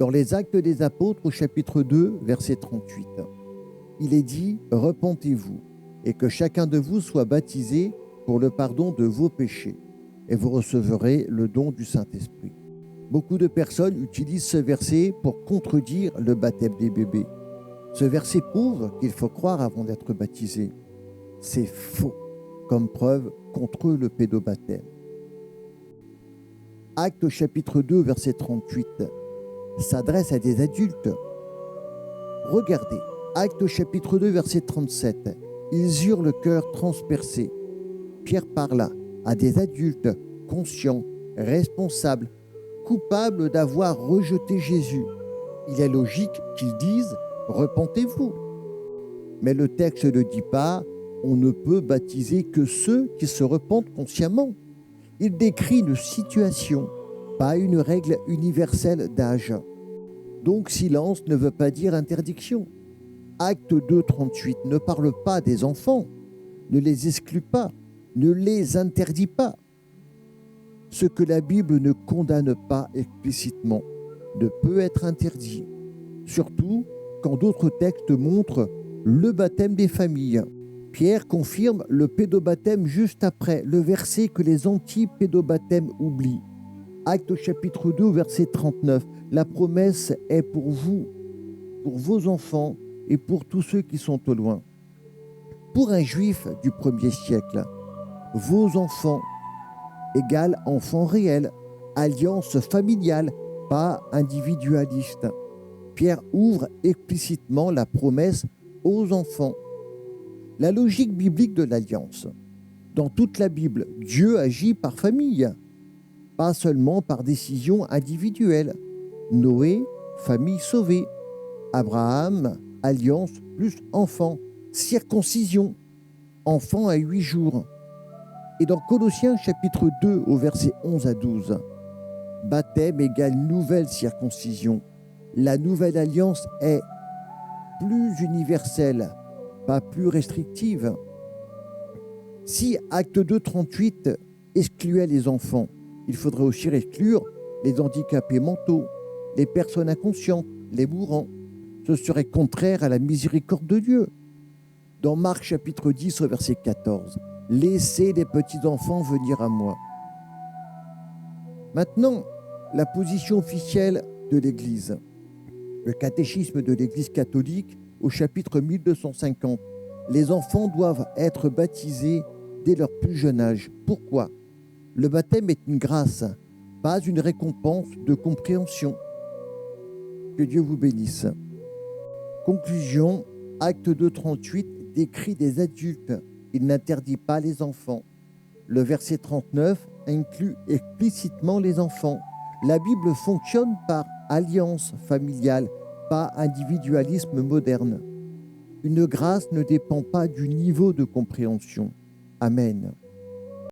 Dans les Actes des Apôtres, au chapitre 2, verset 38, il est dit « Repentez-vous, et que chacun de vous soit baptisé pour le pardon de vos péchés, et vous recevrez le don du Saint-Esprit. » Beaucoup de personnes utilisent ce verset pour contredire le baptême des bébés. Ce verset prouve qu'il faut croire avant d'être baptisé. C'est faux, comme preuve contre le pédobaptême. Actes chapitre 2, verset 38, s'adresse à des adultes. Regardez, Actes chapitre 2, verset 37, ils eurent le cœur transpercé. Pierre parla à des adultes conscients, responsables, coupables d'avoir rejeté Jésus. Il est logique qu'ils disent « Repentez-vous ». Mais le texte ne dit pas « On ne peut baptiser que ceux qui se repentent consciemment ». Il décrit une situation, pas une règle universelle d'âge. Donc silence ne veut pas dire interdiction. Acte 2, 38 ne parle pas des enfants, ne les exclut pas, ne les interdit pas. Ce que la Bible ne condamne pas explicitement ne peut être interdit, surtout quand d'autres textes montrent le baptême des familles. Pierre confirme le pédobaptême juste après le verset que les anti-pédobaptêmes oublient. Acte chapitre 2, verset 39. La promesse est pour vous, pour vos enfants et pour tous ceux qui sont au loin. Pour un juif du 1er siècle, vos enfants égale enfant réel, alliance familiale, pas individualiste. Pierre ouvre explicitement la promesse aux enfants. La logique biblique de l'alliance. Dans toute la Bible, Dieu agit par famille, pas seulement par décision individuelle. Noé, famille sauvée. Abraham, alliance plus enfant. Circoncision, enfant à 8 jours. Et dans Colossiens chapitre 2 au verset 11 à 12, baptême égale nouvelle circoncision. La nouvelle alliance est plus universelle, pas plus restrictive. Si Acte 2, 38 excluait les enfants, il faudrait aussi exclure les handicapés mentaux, les personnes inconscientes, les mourants. Ce serait contraire à la miséricorde de Dieu. Dans Marc chapitre 10 au verset 14, « Laissez les petits-enfants venir à moi ». Maintenant, la position officielle de l'Église. Le catéchisme de l'Église catholique au chapitre 1250. Les enfants doivent être baptisés dès leur plus jeune âge. Pourquoi ? Le baptême est une grâce, pas une récompense de compréhension. Que Dieu vous bénisse. Conclusion, Acte 2, 38 décrit des adultes. Il n'interdit pas les enfants. Le verset 39 inclut explicitement les enfants. La Bible fonctionne par alliance familiale, pas individualisme moderne. Une grâce ne dépend pas du niveau de compréhension. Amen.